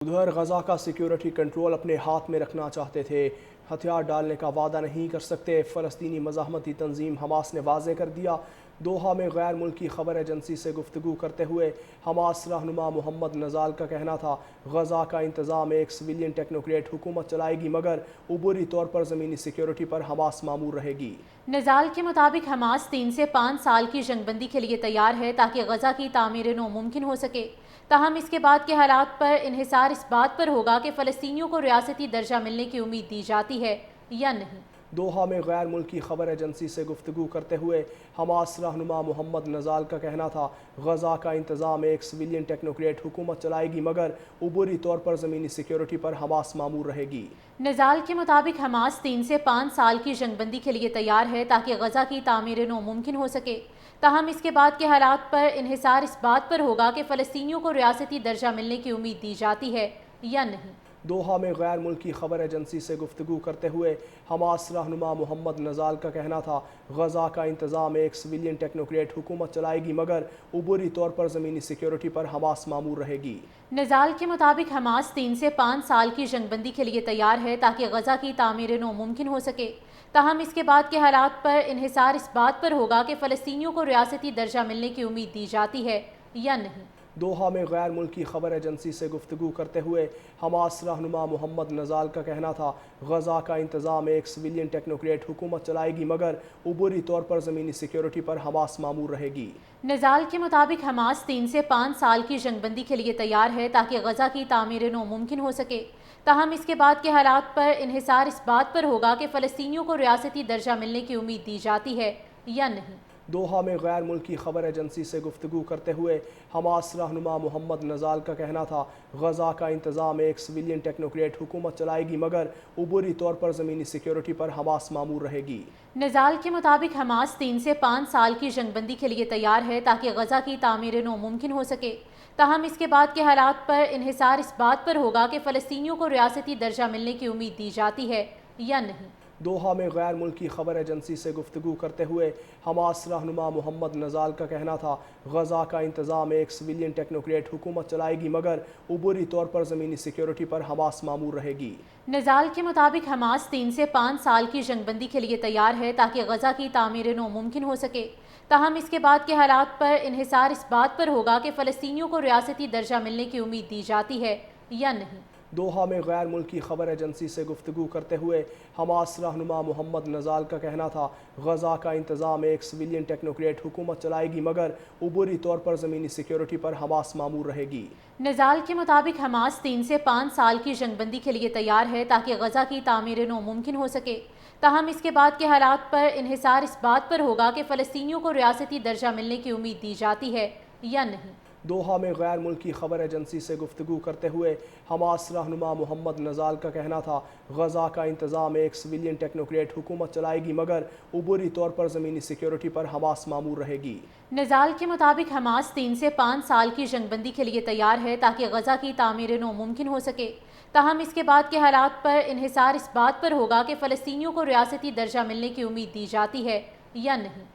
ادھر غزہ کا security control اپنے ہاتھ میں رکھنا چاہتے تھے، ہتھیار ڈالنے کا وعدہ نہیں کر سکتے۔ فلسطینی مزاحمتی تنظیم حماس نے واضح کر دیا۔ دوحہ میں غیر ملکی خبر ایجنسی سے گفتگو کرتے ہوئے حماس رہنما محمد نزال کا کہنا تھا، غزہ کا انتظام ایک سویلین ٹیکنوکریٹ حکومت چلائے گی، مگر عبوری طور پر زمینی سیکیورٹی پر حماس مامور رہے گی۔ نزال کے مطابق حماس 3 سے 5 سال کی جنگ بندی کے لیے تیار ہے تاکہ غزہ کی تعمیر نو ممکن ہو سکے، تاہم اس کے بعد کے حالات پر انحصار اس بات پر ہوگا کہ فلسطینیوں کو ریاستی درجہ ملنے کی امید دی جاتی ہے یا نہیں۔ دوحہ میں غیر ملکی خبر ایجنسی سے گفتگو کرتے ہوئے حماس رہنما محمد نزال کا کہنا تھا، غزہ کا انتظام ایک سویلین ٹیکنوکریٹ حکومت چلائے گی، مگر عبوری طور پر زمینی سیکیورٹی پر حماس مامور رہے گی۔ نزال کے مطابق حماس 3 سے 5 سال کی جنگ بندی کے لیے تیار ہے تاکہ غزہ کی تعمیر نو ممکن ہو سکے، تاہم اس کے بعد کے حالات پر انحصار اس بات پر ہوگا کہ فلسطینیوں کو ریاستی درجہ ملنے کی امید دی جاتی ہے یا نہیں۔ دوحہ میں غیر ملکی خبر ایجنسی سے گفتگو کرتے ہوئے حماس رہنما محمد نزال کا کہنا تھا، غزہ کا انتظام ایک سویلین ٹیکنوکریٹ حکومت چلائے گی، مگر عبوری طور پر زمینی سیکیورٹی پر حماس مامور رہے گی۔ نزال کے مطابق حماس 3 سے 5 سال کی جنگ بندی کے لیے تیار ہے تاکہ غزہ کی تعمیر نو ممکن ہو سکے، تاہم اس کے بعد کے حالات پر انحصار اس بات پر ہوگا کہ فلسطینیوں کو ریاستی درجہ ملنے کی امید دی جاتی ہے یا نہیں۔ دوحہ میں غیر ملکی خبر ایجنسی سے گفتگو کرتے ہوئے حماس رہنما محمد نزال کا کہنا تھا، غزہ کا انتظام ایک سویلین ٹیکنوکریٹ حکومت چلائے گی، مگر عبوری طور پر زمینی سیکیورٹی پر حماس مامور رہے گی۔ نزال کے مطابق حماس 3 سے 5 سال کی جنگ بندی کے لیے تیار ہے تاکہ غزہ کی تعمیر نو ممکن ہو سکے، تاہم اس کے بعد کے حالات پر انحصار اس بات پر ہوگا کہ فلسطینیوں کو ریاستی درجہ ملنے کی امید دی جاتی ہے یا نہیں۔ دوحہ میں غیر ملکی خبر ایجنسی سے گفتگو کرتے ہوئے حماس رہنما محمد نزال کا کہنا تھا، غزہ کا انتظام ایک سویلین ٹیکنوکریٹ حکومت چلائے گی، مگر عبوری طور پر زمینی سیکیورٹی پر حماس مامور رہے گی۔ نزال کے مطابق حماس 3 سے 5 سال کی جنگ بندی کے لیے تیار ہے تاکہ غزہ کی تعمیر نو ممکن ہو سکے، تاہم اس کے بعد کے حالات پر انحصار اس بات پر ہوگا کہ فلسطینیوں کو ریاستی درجہ ملنے کی امید دی جاتی ہے یا نہیں۔ دوحہ میں غیر ملکی خبر ایجنسی سے گفتگو کرتے ہوئے حماس رہنما محمد نزال کا کہنا تھا، غزہ کا انتظام ایک سویلین ٹیکنوکریٹ حکومت چلائے گی، مگر عبوری طور پر زمینی سیکیورٹی پر حماس مامور رہے گی۔ نزال کے مطابق حماس 3 سے 5 سال کی جنگ بندی کے لیے تیار ہے تاکہ غزہ کی تعمیر نو ممکن ہو سکے، تاہم اس کے بعد کے حالات پر انحصار اس بات پر ہوگا کہ فلسطینیوں کو ریاستی درجہ ملنے کی امید دی جاتی ہے یا نہیں۔ دوحہ میں غیر ملکی خبر ایجنسی سے گفتگو کرتے ہوئے حماس رہنما محمد نزال کا کہنا تھا، غزہ کا انتظام ایک سویلین ٹیکنوکریٹ حکومت چلائے گی، مگر عبوری طور پر زمینی سیکیورٹی پر حماس مامور رہے گی۔ نزال کے مطابق حماس 3 سے 5 سال کی جنگ بندی کے لیے تیار ہے تاکہ غزہ کی تعمیر نو ممکن ہو سکے، تاہم اس کے بعد کے حالات پر انحصار اس بات پر ہوگا کہ فلسطینیوں کو ریاستی درجہ ملنے کی امید دی جاتی ہے یا نہیں۔ دوحہ میں غیر ملکی خبر ایجنسی سے گفتگو کرتے ہوئے حماس رہنما محمد نزال کا کہنا تھا، غزہ کا انتظام ایک سویلین ٹیکنوکریٹ حکومت چلائے گی، مگر عبوری طور پر زمینی سیکیورٹی پر حماس مامور رہے گی۔ نزال کے مطابق حماس 3 سے 5 سال کی جنگ بندی کے لیے تیار ہے تاکہ غزہ کی تعمیر نو ممکن ہو سکے، تاہم اس کے بعد کے حالات پر انحصار اس بات پر ہوگا کہ فلسطینیوں کو ریاستی درجہ ملنے کی امید دی جاتی ہے یا نہیں۔